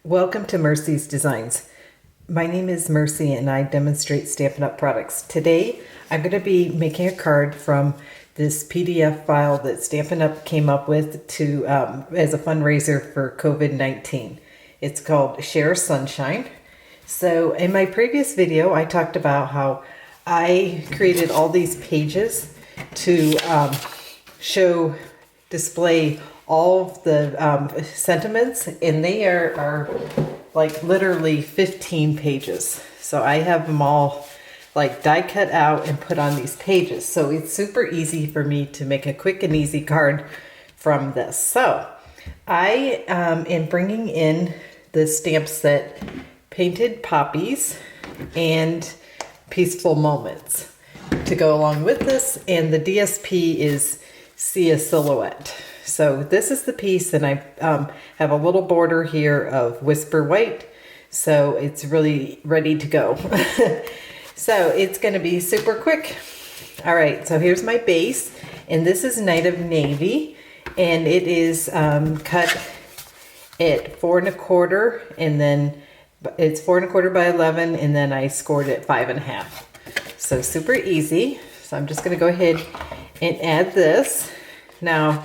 Welcome to Mercy's Designs. My name is Mercy and I demonstrate Stampin' Up! Products. Today I'm going to be making a card from this PDF file that Stampin' Up! Came up with to as a fundraiser for COVID-19. It's called Share Sunshine. So in my previous video I talked about how I created all these pages to display all of the sentiments, and they are like literally 15 pages. So I have them all like die cut out and put on these pages. So it's super easy for me to make a quick and easy card from this. So I am bringing in the stamp set Painted Poppies and Peaceful Moments to go along with this, and the DSP is A Silhouette. So this is the piece, and I have a little border here of Whisper White, so it's really ready to go. So it's going to be super quick. All right, so here's my base, and this is Night of Navy, and it is cut at 4 1/4, and then it's 4 1/4 by 11, and then I scored it 5 1/2. So super easy. So I'm just going to go ahead and add this. Now,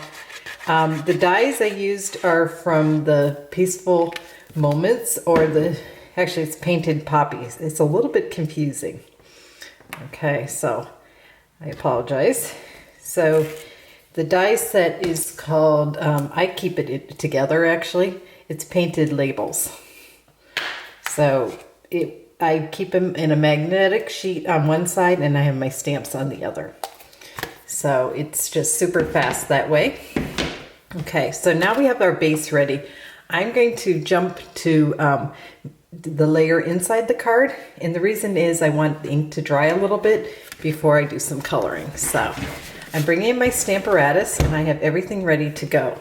the dies I used are from the Peaceful Moments, or actually it's Painted Poppies. It's a little bit confusing. Okay, so I apologize. So the die set is called, I keep it together actually, it's Painted Labels. So I keep them in a magnetic sheet on one side and I have my stamps on the other. So it's just super fast that way. Okay, so now we have our base ready. I'm going to jump to the layer inside the card, and the reason is I want the ink to dry a little bit before I do some coloring. So I'm bringing in my Stamparatus and I have everything ready to go.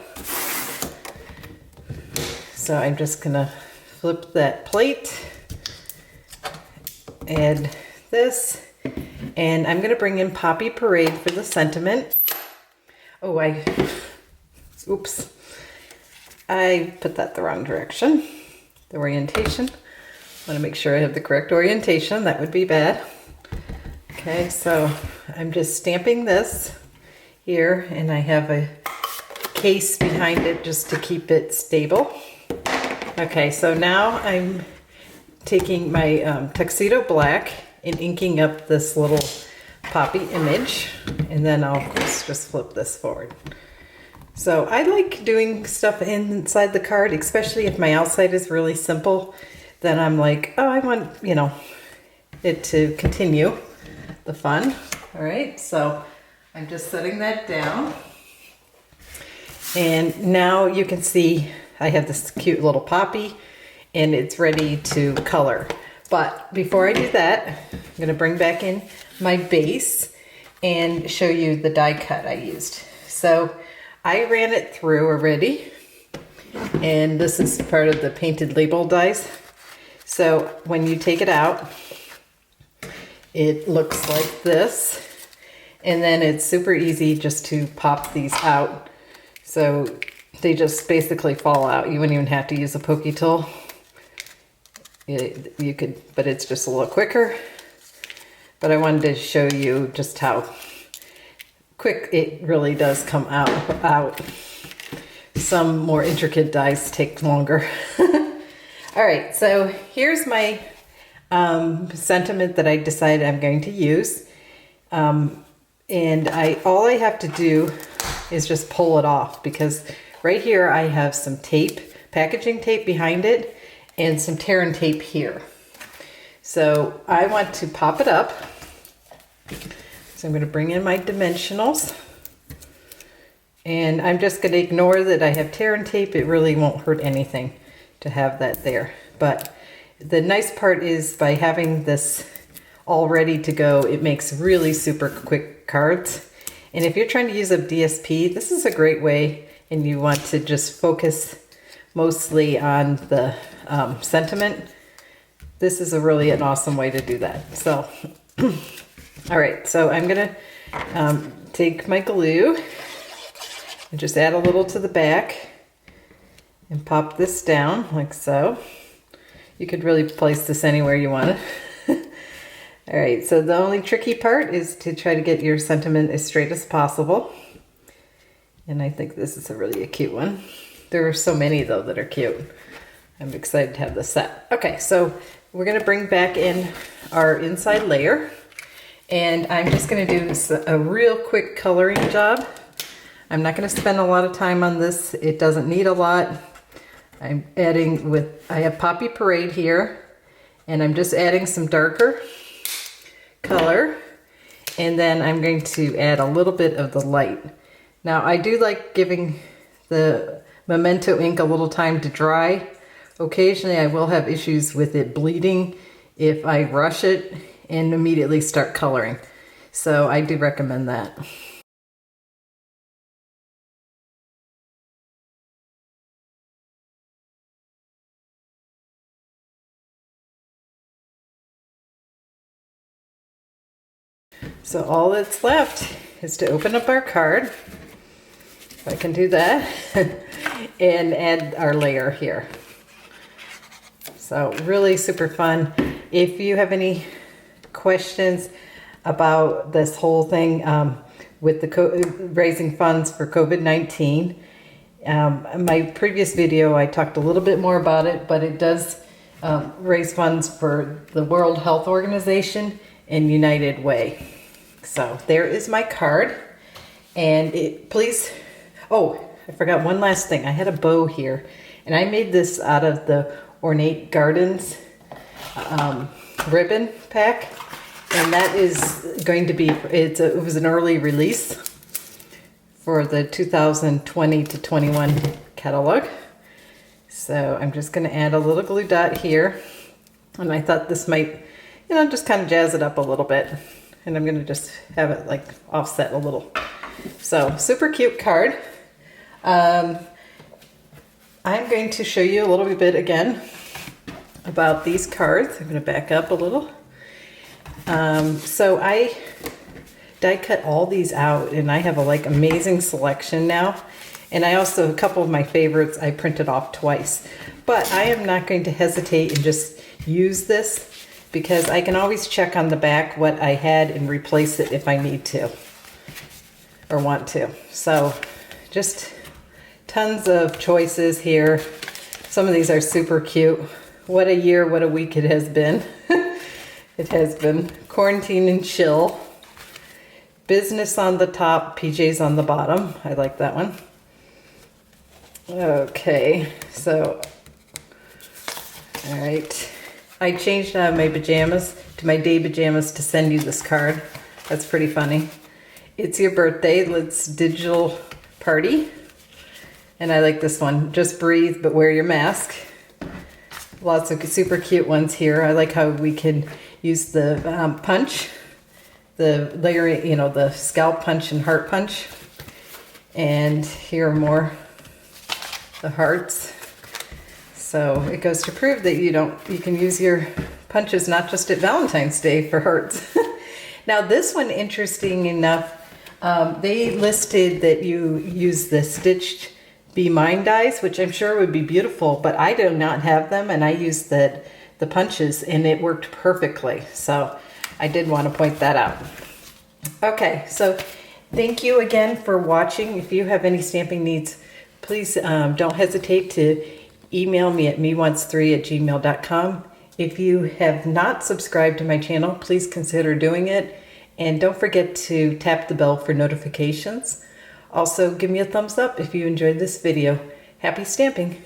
So I'm just gonna flip that plate, add this, and I'm gonna bring in Poppy Parade for the sentiment. Oh, oops, I put that the wrong direction. The orientation. I want to make sure I have the correct orientation. That would be bad. Okay, so I'm just stamping this here, and I have a case behind it just to keep it stable. Okay, so now I'm taking my Tuxedo black and inking up this little poppy image, and then I'll of course just flip this forward. So I like doing stuff inside the card, especially if my outside is really simple. Then I'm like, oh, I want, it to continue the fun. All right, so I'm just setting that down. And now you can see I have this cute little poppy and it's ready to color. But before I do that, I'm gonna bring back in my base and show you the die cut I used. So I ran it through already, and this is part of the painted label dies. So when you take it out, it looks like this, and then it's super easy just to pop these out. So they just basically fall out. You wouldn't even have to use a pokey tool. You could, but it's just a little quicker. But I wanted to show you just how quick it really does come out. Some more intricate dies take longer. All right, so here's my sentiment that I decided I'm going to use. And all I have to do is just pull it off, because right here I have some tape, packaging tape behind it, and some tear and tape here. So I want to pop it up. So I'm going to bring in my dimensionals, and I'm just going to ignore that I have tear and tape. It really won't hurt anything to have that there. But the nice part is by having this all ready to go, it makes really super quick cards. And if you're trying to use a DSP, this is a great way, and you want to just focus mostly on the sentiment. This is really an awesome way to do that. So all right, so I'm gonna take my glue and just add a little to the back, and pop this down like so. You could really place this anywhere you want it. All right, so the only tricky part is to try to get your sentiment as straight as possible. And I think this is a cute one. There are so many though that are cute. I'm excited to have this set. Okay, so we're gonna bring back in our inside layer. And I'm just gonna do a real quick coloring job. I'm not gonna spend a lot of time on this. It doesn't need a lot. I'm adding I have Poppy Parade here, and I'm just adding some darker color. And then I'm going to add a little bit of the light. Now I do like giving the Memento ink a little time to dry. Occasionally I will have issues with it bleeding if I rush it and immediately start coloring. So I do recommend that. So all that's left is to open up our card, if I can do that, and add our layer here. So really super fun. If you have any questions about this whole thing with the raising funds for COVID-19, my previous video I talked a little bit more about it, but it does raise funds for the World Health Organization and United Way. So there is my card, and please, oh, I forgot one last thing. I had a bow here, and I made this out of the Ornate Gardens ribbon pack, and that is going to be, it was an early release for the 2020 to 21 catalog. So I'm just going to add a little glue dot here, and I thought this might, just kind of jazz it up a little bit. And I'm going to just have it like offset a little. So super cute card. I'm going to show you a little bit again about these cards. I'm going to back up a little. So I die cut all these out, and I have a amazing selection now. And I also, a couple of my favorites I printed off twice. But I am not going to hesitate and just use this, because I can always check on the back what I had and replace it if I need to or want to. So just tons of choices here. Some of these are super cute. What a year, what a week it has been. It has been quarantine and chill. Business on the top, PJs on the bottom. I like that one. Okay, so, all right. I changed my pajamas to my day pajamas to send you this card. That's pretty funny. It's your birthday. Let's digital party. And I like this one. Just breathe, but wear your mask. Lots of super cute ones here. I like how we can use the punch, the layering, the scalp punch and heart punch. And here are more, the hearts. So it goes to prove that you can use your punches not just at Valentine's Day for hearts. Now this one, interesting enough, they listed that you use the stitched Be Mine dies, which I'm sure would be beautiful, but I do not have them, and I used the punches, and it worked perfectly. So I did want to point that out. Okay, so thank you again for watching. If you have any stamping needs, please don't hesitate to email me at meonce3@gmail.com. If you have not subscribed to my channel, please consider doing it. And don't forget to tap the bell for notifications. Also, give me a thumbs up if you enjoyed this video. Happy stamping!